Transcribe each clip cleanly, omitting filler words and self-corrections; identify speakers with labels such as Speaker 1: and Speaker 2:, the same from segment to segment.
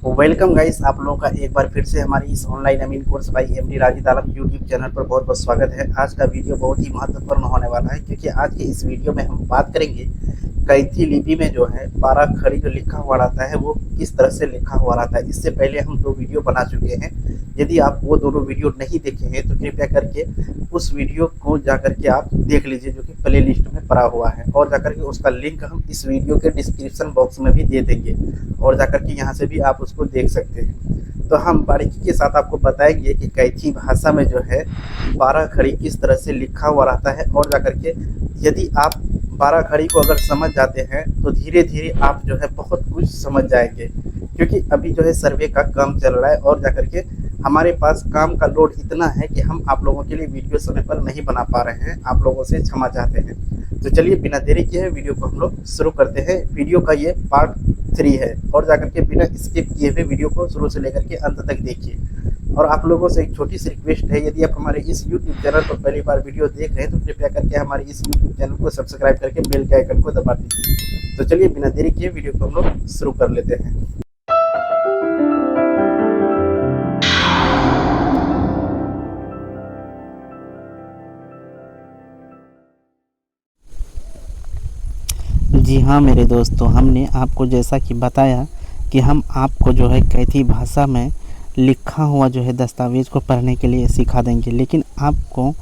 Speaker 1: Welcome guys, आप लोगों का एक बार फिर से हमारी इस online Amin course by MD Rajid Alam YouTube channel पर बहुत बहुत स्वागत है। आज का वीडियो बहुत ही महत्वपूर्ण होने वाला है क्योंकि आज के इस वीडियो में हम बात करेंगे कैथी लिपि में जो है 12 खड़ी जो लिखा हुआ रहता है वो किस तरह से लिखा हुआ रहता है। इससे पहले हम 2 वीडियो बना चुके हैं। यदि आप वो दोनों वीडियो नहीं देखे हैं तो कृपया करके उस वीडियो को जाकर के आप देख लीजिए, जो कि प्ले लिस्ट में पड़ा हुआ है, और जाकर के उसका लिंक हम इस वीडियो के डिस्क्रिप्शन बॉक्स में भी दे देंगे और जाकर के यहाँ से भी आप उसको देख सकते हैं। तो हम बारीकी के साथ आपको बताएंगे कि कैथी भाषा में जो है 12 खड़ी किस तरह से लिखा हुआ रहता है, और जाकर के यदि आप 12 खड़ी को अगर समझ जाते हैं तो धीरे धीरे आप जो है बहुत कुछ समझ जाएंगे। क्योंकि अभी जो है सर्वे का काम चल रहा है और जाकर के हमारे पास काम का लोड इतना है कि हम आप लोगों के लिए वीडियो समय पर नहीं बना पा रहे हैं। आप लोगों से क्षमा चाहते हैं। तो चलिए बिना देरी किए वीडियो को हम लोग शुरू करते हैं। वीडियो का ये पार्ट 3 है और जाकर के बिना स्किप किए हुए वीडियो को शुरू से लेकर के अंत तक देखिए। और आप लोगों से एक छोटी सी रिक्वेस्ट है, यदि आप हमारे इस YouTube चैनल पर पहली बार वीडियो देख रहे हैं तो कृपया करके हमारे इस YouTube चैनल को सब्सक्राइब करके बेल के आइकन को दबा दीजिए। तो चलिए बिना देरी किए वीडियो को हम लोग शुरू कर लेते हैं।
Speaker 2: जी हाँ मेरे दोस्तों, हमने आपको जैसा कि बताया कि हम आपको जो है कैथी भाषा में लिखा हुआ जो है दस्तावेज़ को पढ़ने के लिए सिखा देंगे। लेकिन आपको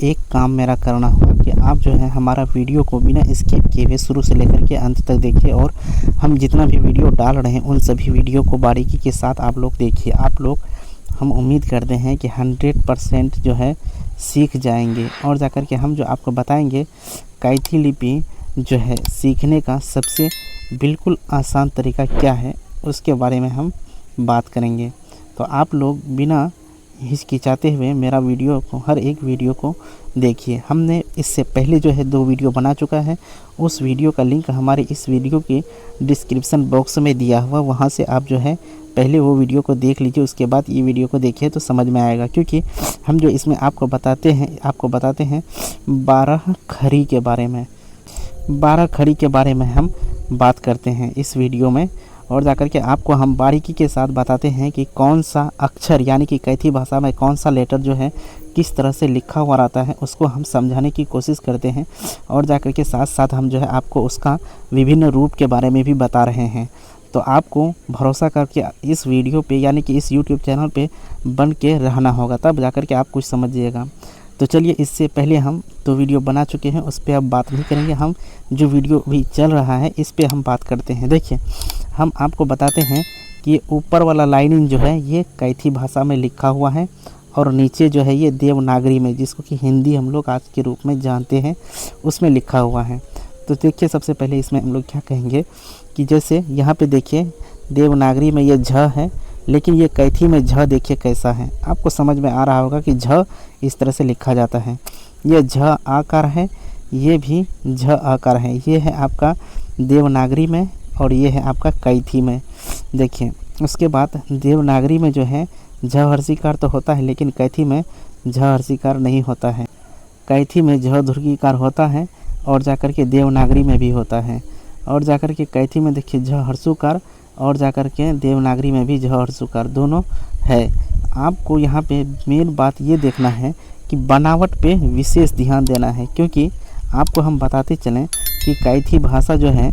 Speaker 2: एक काम मेरा करना होगा कि आप जो है हमारा वीडियो को बिना स्किप किए हुए शुरू से लेकर के अंत तक देखिए, और हम जितना भी वीडियो डाल रहे हैं उन सभी वीडियो को बारीकी के साथ आप लोग देखिए। आप लोग, हम उम्मीद करते हैं कि 100% जो है सीख जाएंगे, और जाकर के हम जो आपको बताएंगे कैथी लिपि जो है सीखने का सबसे बिल्कुल आसान तरीका क्या है उसके बारे में हम बात करेंगे। तो आप लोग बिना हिचकिचाते हुए मेरा वीडियो को, हर एक वीडियो को देखिए। हमने इससे पहले जो है 2 वीडियो बना चुका है, उस वीडियो का लिंक हमारे इस वीडियो के डिस्क्रिप्शन बॉक्स में दिया हुआ, वहाँ से आप जो है पहले वो वीडियो को देख लीजिए, उसके बाद ये वीडियो को देखिए तो समझ में आएगा। क्योंकि हम जो इसमें आपको बताते हैं 12 खड़ी के बारे में, 12 खड़ी के बारे में हम बात करते हैं इस वीडियो में, और जाकर के आपको हम बारीकी के साथ बताते हैं कि कौन सा अक्षर यानी कि कैथी भाषा में कौन सा लेटर जो है किस तरह से लिखा हुआ रहता है उसको हम समझाने की कोशिश करते हैं, और जाकर के साथ साथ हम जो है आपको उसका विभिन्न रूप के बारे में भी बता रहे हैं। तो आपको भरोसा करके इस वीडियो पे यानी कि इस यूट्यूब चैनल पे बन के रहना होगा, तब जाकर के आप कुछ समझिएगा। तो चलिए, इससे पहले हम 2 वीडियो बना चुके हैं, उस पर अब बात नहीं करेंगे। हम जो वीडियो भी चल रहा है इस पे हम बात करते हैं। देखिए, हम आपको बताते हैं कि ये ऊपर वाला लाइनिंग जो है ये कैथी भाषा में लिखा हुआ है, और नीचे जो है ये देवनागरी में, जिसको कि हिंदी हम लोग आज के रूप में जानते हैं, उसमें लिखा हुआ है। तो देखिए, सबसे पहले इसमें हम लोग क्या कहेंगे कि जैसे यहाँ पे देखिए देवनागरी में ये झ है, लेकिन ये कैथी में झ देखिए कैसा है। आपको समझ में आ रहा होगा कि झ इस तरह से लिखा जाता है। ये झ आकार है, ये भी झ आकार है। ये है आपका देवनागरी में और ये है आपका कैथी में। देखिए, उसके बाद देवनागरी में जो है झ हर्षिकार तो होता है, लेकिन कैथी में झ हर्षिकार नहीं होता है। कैथी में झ दीर्घिकार होता है, और जाकर के देवनागरी में भी होता है, और जाकर के कैथी में देखिए झ हर्षुकार, और जाकर के देवनागरी में भी झ हर्षुकार दोनों है। आपको यहाँ पे मेन बात ये देखना है कि बनावट पे विशेष ध्यान देना है, क्योंकि आपको हम बताते चलें कि कैथी भाषा जो है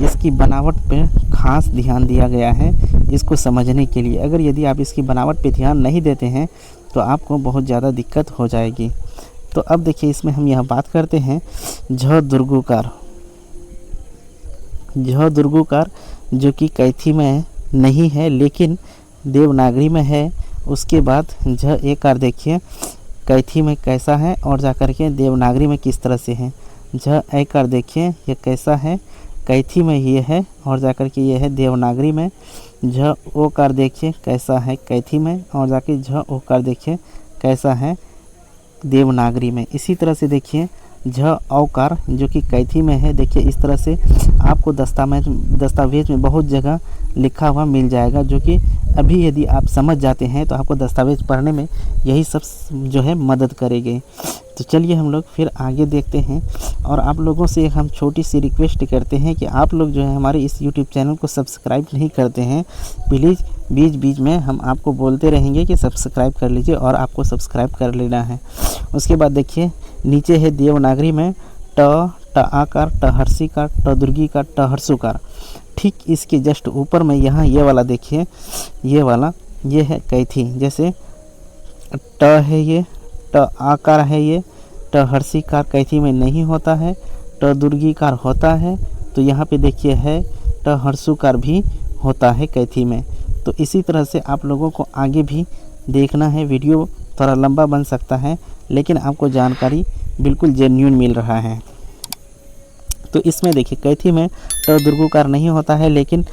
Speaker 2: इसकी बनावट पे खास ध्यान दिया गया है इसको समझने के लिए। अगर यदि आप इसकी बनावट पे ध्यान नहीं देते हैं तो आपको बहुत ज़्यादा दिक्कत हो जाएगी। तो अब देखिए, इसमें हम यह बात करते हैं झ दुर्गुकार। झ दुर्गुकार जो कि कैथी में नहीं है लेकिन देवनागरी में है। उसके बाद झ एकार देखिए कैथी में कैसा है और जाकर के देवनागरी में किस तरह से है। झ एकार देखिए ये कैसा है, कैथी में ये है और जाकर के ये है देवनागरी में। झ ओकार देखिए कैसा है कैथी में, और जाके झ ओकार देखिए कैसा है देवनागरी में। इसी तरह से देखिए झ औकार जो कि कैथी में है, देखिए इस तरह से आपको दस्तावेज में बहुत जगह लिखा हुआ मिल जाएगा, जो कि अभी यदि आप समझ जाते हैं तो आपको दस्तावेज़ पढ़ने में यही सब जो है मदद करेंगे। तो चलिए हम लोग फिर आगे देखते हैं। और आप लोगों से हम छोटी सी रिक्वेस्ट करते हैं कि आप लोग जो है हमारे इस यूट्यूब चैनल को सब्सक्राइब नहीं करते हैं, प्लीज़ बीच बीच में हम आपको बोलते रहेंगे कि सब्सक्राइब कर लीजिए, और आपको सब्सक्राइब कर लेना है। उसके बाद देखिए नीचे है देवनागरी में ट आकार, ट हर्षिकार, ट दुर्गीकार, ट हर्षुकार। ठीक इसके जस्ट ऊपर में यहाँ ये वाला देखिए, ये वाला ये है कैथी। जैसे ट है, ये ट आकार है, ये ट हर्षिकार कैथी में नहीं होता है, ट दुर्गीकार होता है। तो यहाँ पे देखिए है ट हर्षुकार भी होता है कैथी में। तो इसी तरह से आप लोगों को आगे भी देखना है। वीडियो थोड़ा लंबा बन सकता है, लेकिन आपको जानकारी बिल्कुल जेन्युइन मिल रहा है। तो इसमें देखिए कैथी में ट दुर्गुकार नहीं होता है, लेकिन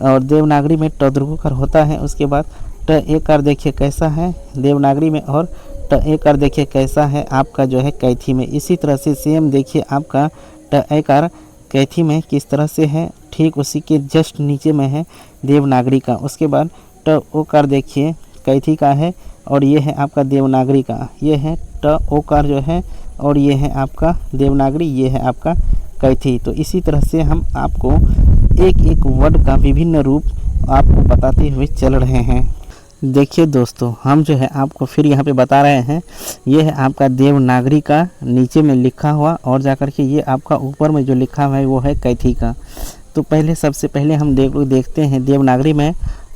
Speaker 2: और देवनागरी में ट दुर्गुकार होता है। उसके बाद ट एकार देखिए कैसा है देवनागरी में, और ट एकार देखिए कैसा है आपका जो है कैथी में। इसी तरह से सेम देखिए आपका ट एकार कैथी में किस तरह से है, ठीक उसी के जस्ट नीचे में है देवनागरी का। उसके बाद ट ओकार देखिए कैथी का है, और ये है आपका देवनागरी का। ये है ट ओकार जो है, और ये है आपका देवनागरी, ये है आपका कैथी। तो इसी तरह से हम आपको एक एक वर्ड का विभिन्न रूप आपको बताते हुए चल रहे हैं। देखिए दोस्तों, हम जो है आपको फिर यहाँ पे बता रहे हैं, ये है आपका देवनागरी का नीचे में लिखा हुआ, और जाकर के ये आपका ऊपर में जो लिखा हुआ है वो है कैथी का। तो पहले सबसे पहले हम देखते हैं देवनागरी में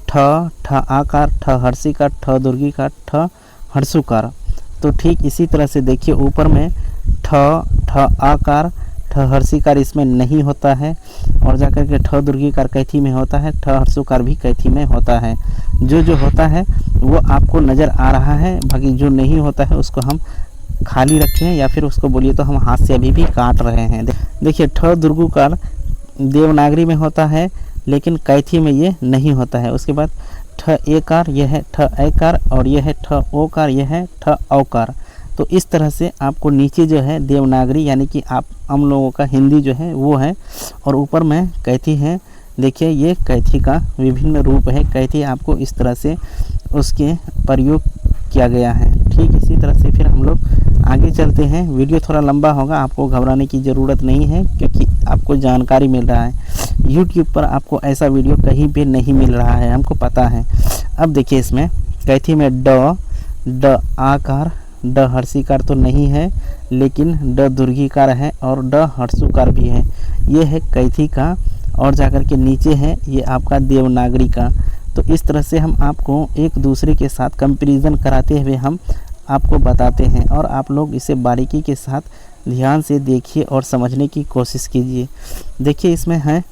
Speaker 2: ठ आकार, ठ हर्षिकार, ठ दुर्गीकार, ठ हर्षुकार। तो ठीक इसी तरह से देखिए ऊपर में ठ आकार, ठ हर्षिकार इसमें नहीं होता है, और जाकर के ठ दुर्गीकार कैथी में होता है, ठ हर्षुकार भी कैथी में होता है। जो होता है वो आपको नज़र आ रहा है, बाकी जो नहीं होता है उसको हम खाली रखे हैं, या फिर उसको बोलिए तो हम हाथ से अभी भी काट रहे हैं। देखिए ठ दुर्गुकार देवनागरी में होता है, लेकिन कैथी में ये नहीं होता है। उसके बाद ठ एकार, यह है ठ एकार, और यह है ठ ओकार, यह है ठ औकार। तो इस तरह से आपको नीचे जो है देवनागरी यानी कि आप हम लोगों का हिंदी जो है वो है, और ऊपर में कैथी है। देखिए ये कैथी का विभिन्न रूप है। कैथी आपको इस तरह से उसके प्रयोग किया गया है। ठीक इसी तरह से फिर हम लोग आगे चलते हैं। वीडियो थोड़ा लंबा होगा, आपको घबराने की ज़रूरत नहीं है, क्योंकि आपको जानकारी मिल रहा है। YouTube पर आपको ऐसा वीडियो कहीं पे नहीं मिल रहा है, हमको पता है। अब देखिए इसमें कैथी में ड आकार, ड हर्षिकार तो नहीं है, लेकिन ड दुर्गीकार है, और ड हर्षुकार भी है। ये है कैथी का, और जाकर के नीचे है ये आपका देवनागरी का। तो इस तरह से हम आपको एक दूसरे के साथ कंपैरिजन कराते हुए हम आपको बताते हैं, और आप लोग इसे बारीकी के साथ ध्यान से देखिए और समझने की कोशिश कीजिए। देखिए इसमें है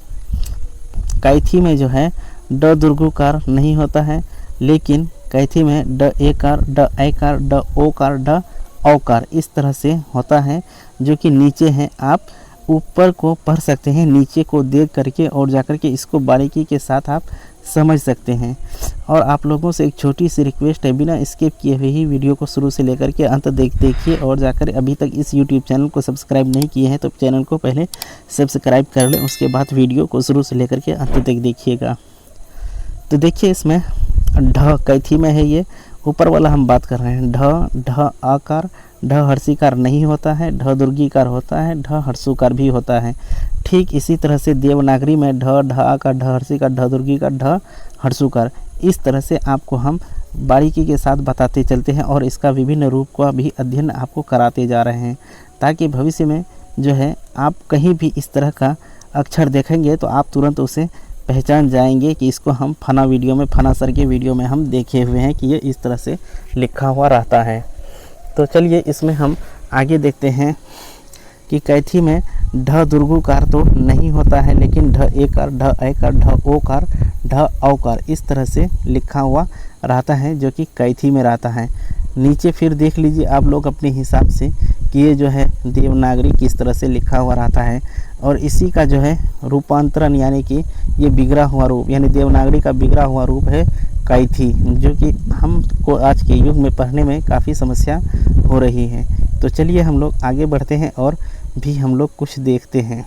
Speaker 2: कैथी में जो है ड दुर्गुकार नहीं होता है, लेकिन कैथी में ड एकार, ड ऐकार, ड ओकार, ड औकार इस तरह से होता है, जो कि नीचे है। आप ऊपर को पढ़ सकते हैं, नीचे को देख करके, और जाकर के इसको बारीकी के साथ आप समझ सकते हैं। और आप लोगों से एक छोटी सी रिक्वेस्ट है, बिना स्किप किए हुए ही वीडियो को शुरू से लेकर के अंत देखिए, और जाकर अभी तक इस यूट्यूब चैनल को सब्सक्राइब नहीं किए हैं तो चैनल को पहले सब्सक्राइब कर लें, उसके बाद वीडियो को शुरू से लेकर के अंत तक देखिएगा। तो देखिए इसमें ढ कैथी में है, ये ऊपर वाला हम बात कर रहे हैं। ढ आकार, ढ हर्षिकार नहीं होता है, ढ दुर्गीकार होता है, ढ हर्षुकार भी होता है। ठीक इसी तरह से देवनागरी में ढ आकार, ढ हर्षिकार, ढ दुर्गीकार, ढ हर्षुकार इस तरह से आपको हम बारीकी के साथ बताते चलते हैं, और इसका विभिन्न रूप का भी अध्ययन आपको कराते जा रहे हैं, ताकि भविष्य में जो है आप कहीं भी इस तरह का अक्षर देखेंगे तो आप तुरंत उसे पहचान जाएंगे कि इसको हम फना वीडियो में, फना सर के वीडियो में हम देखे हुए हैं कि ये इस तरह से लिखा हुआ रहता है। तो चलिए इसमें हम आगे देखते हैं कि कैथी में ढ दुर्गुकार तो नहीं होता है, लेकिन ढ एकार, ढ ऐकार, ढ ओकार, ढ औकार इस तरह से लिखा हुआ रहता है, जो कि कैथी में रहता है। नीचे फिर देख लीजिए आप लोग अपने हिसाब से कि ये जो है देवनागरी किस तरह से लिखा हुआ रहता है, और इसी का जो है रूपांतरण यानी कि ये बिगड़ा हुआ रूप, यानी देवनागरी का बिगड़ा हुआ रूप है कैथी, जो कि हमको आज के युग में पढ़ने में काफ़ी समस्या हो रही है। तो चलिए हम लोग आगे बढ़ते हैं और भी हम लोग कुछ देखते हैं।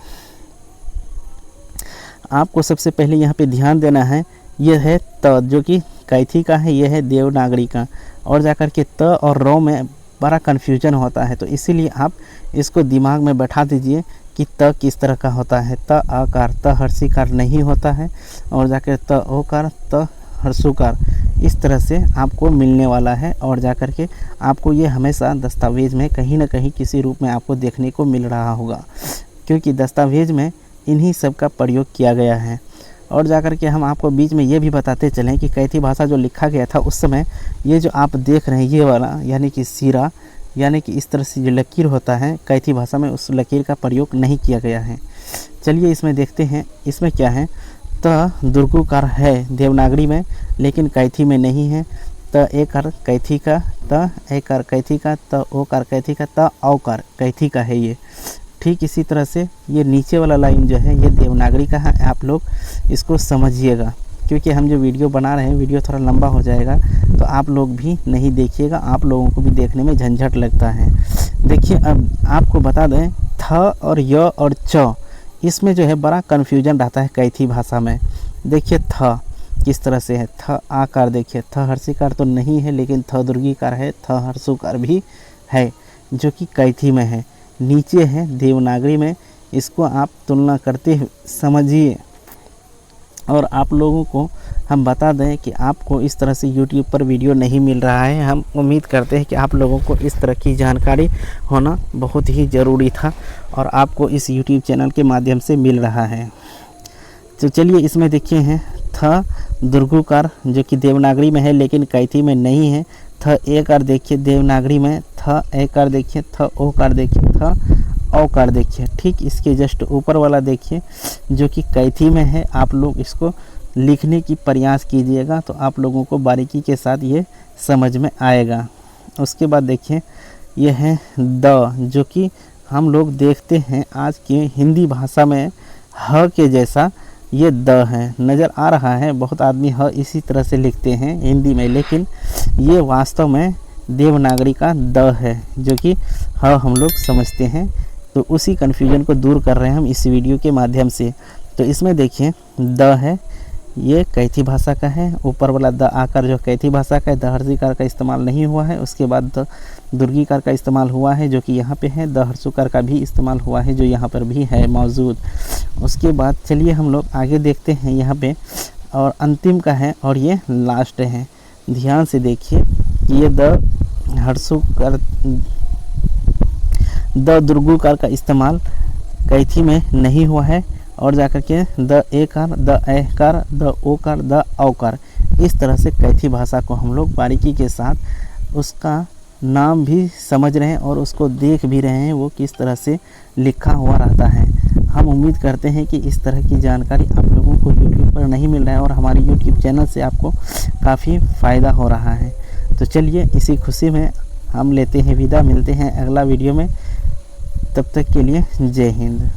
Speaker 2: आपको सबसे पहले यहाँ पे ध्यान देना है ये है त जो कि कैथी का है, ये है देवनागरी का, और जाकर के त और र में बड़ा कन्फ्यूजन होता है। तो इसीलिए आप इसको दिमाग में बैठा दीजिए कि त किस तरह का होता है। त आकार, त हर्षिकार नहीं होता है, और जाकर त ओकार, त हर्षुकार, इस तरह से आपको मिलने वाला है। और जाकर के आपको ये हमेशा दस्तावेज़ में कहीं ना कहीं किसी रूप में आपको देखने को मिल रहा होगा, क्योंकि दस्तावेज़ में इन्हीं सब का प्रयोग किया गया है। और जाकर के हम आपको बीच में ये भी बताते चलें कि कैथी भाषा जो लिखा गया था उस समय, ये जो आप देख रहे हैं ये वाला यानी कि सिरा, यानी कि इस तरह से जो लकीर होता है कैथी भाषा में, उस लकीर का प्रयोग नहीं किया गया है। चलिए इसमें देखते हैं, इसमें क्या है। त दुर्गुकार है देवनागरी में, लेकिन कैथी में नहीं है। त एकार कैथी का, त एकार कैथी का, त ओकार कैथी का, त औकार कैथी का है ये। ठीक इसी तरह से ये नीचे वाला लाइन जो है ये देवनागरी का है। आप लोग इसको समझिएगा, क्योंकि हम जो वीडियो बना रहे हैं वीडियो थोड़ा लंबा हो जाएगा, तो आप लोग भी नहीं देखिएगा, आप लोगों को भी देखने में झंझट लगता है। देखिए अब आपको बता दें, थ और य और च, इसमें जो है बड़ा कन्फ्यूजन रहता है कैथी भाषा में। देखिए थ किस तरह से है, थ आकार, देखिए थ हर्षिकार तो नहीं है, लेकिन थ दुर्गीकार है, थ हर्षुकार भी है, जो कि कैथी में है। नीचे है देवनागरी में, इसको आप तुलना करते समझिए। और आप लोगों को हम बता दें कि आपको इस तरह से YouTube पर वीडियो नहीं मिल रहा है। हम उम्मीद करते हैं कि आप लोगों को इस तरह की जानकारी होना बहुत ही ज़रूरी था, और आपको इस YouTube चैनल के माध्यम से मिल रहा है। तो चलिए इसमें देखिए हैं थ दुर्गुकार, जो कि देवनागरी में है लेकिन कैथी में नहीं है। थ एकार देखिए देवनागरी में, थ एकार देखिए, थ ओकार देखिए, थ औकार देखिए। ठीक इसके जस्ट ऊपर वाला देखिए जो कि कैथी में है। आप लोग इसको लिखने की प्रयास कीजिएगा तो आप लोगों को बारीकी के साथ ये समझ में आएगा। उसके बाद देखिए ये है द, जो कि हम लोग देखते हैं आज की हिंदी भाषा में ह के जैसा ये द है, नज़र आ रहा है। बहुत आदमी ह इसी तरह से लिखते हैं हिंदी में, लेकिन ये वास्तव में देवनागरी का द है, जो कि ह हम लोग समझते हैं। तो उसी कन्फ्यूजन को दूर कर रहे हैं हम इस वीडियो के माध्यम से। तो इसमें देखिए द है, ये कैथी भाषा का है। ऊपर वाला द आकार जो कैथी भाषा का है, द हर्षिकार का इस्तेमाल नहीं हुआ है। उसके बाद द दुर्गीकार का इस्तेमाल हुआ है, जो कि यहाँ पे है। द हर्षुकार का भी इस्तेमाल हुआ है, जो यहाँ पर भी है मौजूद। उसके बाद चलिए हम लोग आगे देखते हैं यहाँ पे, और अंतिम का है और ये लास्ट है। ध्यान से देखिए, ये द हर्षुकार, द दुर्गुकार का इस्तेमाल कैथी में नहीं हुआ है, और जाकर के द एकार, द एकार, द ओकार, द औकार, इस तरह से कैथी भाषा को हम लोग बारीकी के साथ उसका नाम भी समझ रहे हैं और उसको देख भी रहे हैं वो किस तरह से लिखा हुआ रहता है। हम उम्मीद करते हैं कि इस तरह की जानकारी आप लोगों को YouTube पर नहीं मिल रहा है, और हमारे YouTube चैनल से आपको काफ़ी फ़ायदा हो रहा है। तो चलिए इसी खुशी में हम लेते हैं विदा, मिलते हैं अगला वीडियो में। तब तक के लिए जय हिंद।